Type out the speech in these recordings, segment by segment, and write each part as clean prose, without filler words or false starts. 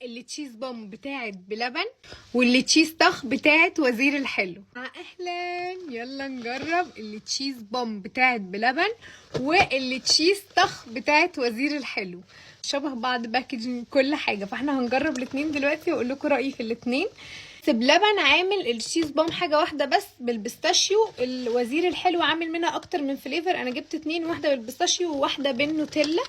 اللي تشيز بوم بتاعت بلبن واللي تشيز طخ بتاعت وزير الحلو. اهلا، يلا نجرب اللي تشيز بوم بتاعت بلبن واللي تشيز طخ بتاعت وزير الحلو. شبه بعض باكجينج كل حاجه، فاحنا هنجرب الاتنين دلوقتي واقول لكم رايي في الاتنين. بلبن عامل التشيز بوم حاجه واحده بس بالبيستاشيو، الوزير الحلو عامل منها اكتر من فليفر. انا جبت اتنين، واحده بالبيستاشيو وواحده بالنوتيلا.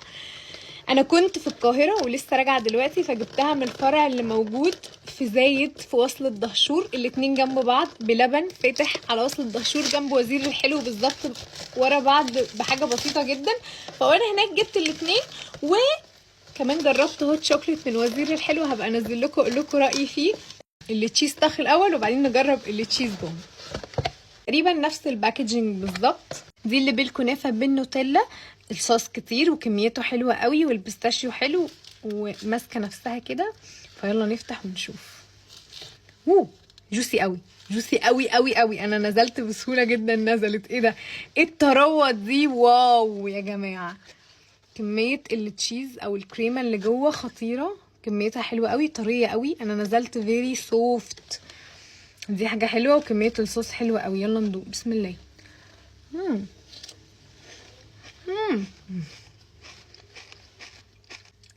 انا كنت في القاهره ولسه راجعه دلوقتي، فجبتها من الفرع اللي موجود في زايد في وصل الدهشور، الاتنين جنب بعض. بلبن فاتح على وصل الدهشور جنب وزير الحلو بالظبط ورا بعض بحاجه بسيطه جدا. فانا هناك جبت الاتنين، وكمان جربت هوت شوكليت من وزير الحلو، هبقى انزل لكم اقول لكم رايي فيه. اللي تشيز طخ الاول وبعدين نجرب اللي تشيز بوم. تقريبا نفس الباكجينج بالظبط. دي اللي بالكنافه بالنوتيلا، الصوص كتير وكميته حلوه قوي والبيستاشيو حلو وماسكه نفسها كده. فيلا نفتح ونشوف. جوسي قوي، جوسي قوي قوي قوي. انا نزلت بسهوله جدا، نزلت. ايه ده؟ ايه الطراوه دي؟ واو يا جماعه، كميه التشيز او الكريمه اللي جوه خطيره، كميتها حلوه قوي، طريه قوي. انا نزلت فيري سوفت، دي حاجه حلوه، وكميه الصوص حلوه قوي. يلا ندوق، بسم الله.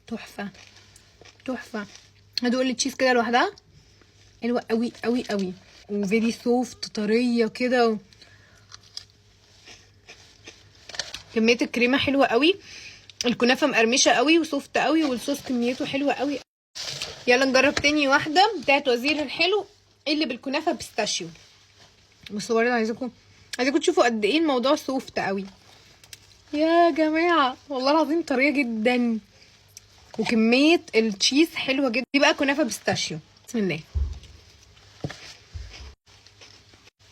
تحفه تحفه. هدوق التشيز كده لوحدها، حلوه قوي قوي قوي، وفيري سوفت، طريه كده. كميه الكريمه حلوه قوي، الكنافه مقرمشه قوي وسوفت قوي، والصوص كميته حلوه قوي. يلا نجرب تاني واحده بتاعت وزير الحلو اللي بالكنافه بيستاشيو. بصوا برضه عايزاكم تشوفوا قد ايه الموضوع سوفت قوي يا جماعه، والله العظيم طريه جدا، وكميه التشيز حلوه جدا. دي بقى كنافه بيستاشيو، بسم الله.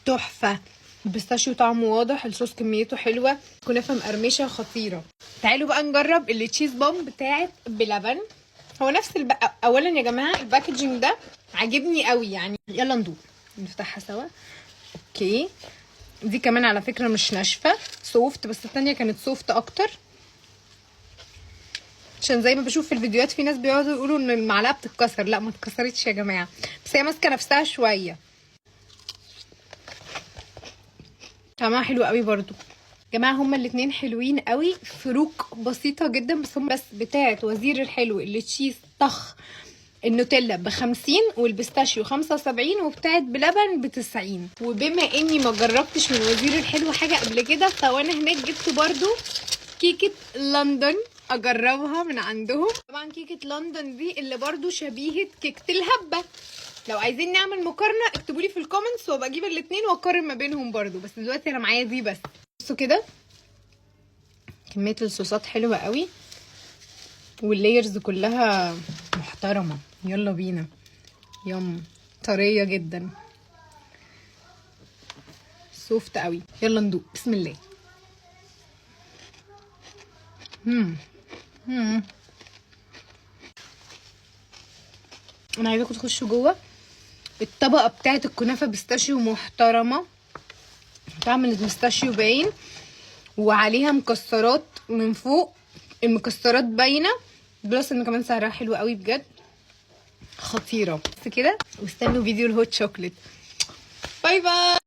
تحفه، البيستاشيو طعمه واضح، الصوص كميته حلوه، كنافه مقرمشه خطيره. تعالوا بقى نجرب اللي تشيز بوم بتاعت بلبن. هو نفس اولا يا جماعه الباكجينج ده عاجبني قوي يعني. يلا ندوق، نفتحها سوا. اوكي، دي كمان على فكره مش ناشفه، سوفت، بس الثانيه كانت سوفت اكتر، عشان زي ما بشوف في الفيديوهات في ناس بيقعدوا يقولوا ان المعلقه بتتكسر. لا، ما اتكسرتش يا جماعه، بس هي ماسكه نفسها شويه. طعمها حلو قوي برضو يا جماعه، هما الاتنين حلوين قوي، فروق بسيطه جدا. بس بتاعه وزير الحلو اللي تشيز طخ النوتيلا ب50 والبيستاشيو 75، وبتاعت بلبن ب90. وبما اني ما جربتش من وزير الحلو حاجه قبل كده، فوانا هناك جبت برضو كيكه لندن اجربها من عندهم. طبعا كيكه لندن دي اللي برضو شبيهه كيكه الهبه. لو عايزين نعمل مقارنه اكتبوا لي في الكومنتس وابقى اجيب الاثنين واقارن ما بينهم برضو، بس دلوقتي انا معايا دي بس. بصوا كده، كميه الصوصات حلوه قوي، واللايرز كلها محترمه. يلا بينا، يم، طريه جدا، سوفت قوي. يلا ندوق، بسم الله. انا عايزاكم تخشوا جوه. الطبقه بتاعت الكنافه بيستاشيو محترمه، طعم البيستاشيو باين، وعليها مكسرات من فوق، المكسرات باينه، بلس ان كمان سعرها حلو قوي بجد، خطيره. بس كده، واستنوا فيديو الهوت شوكليت. باي باي.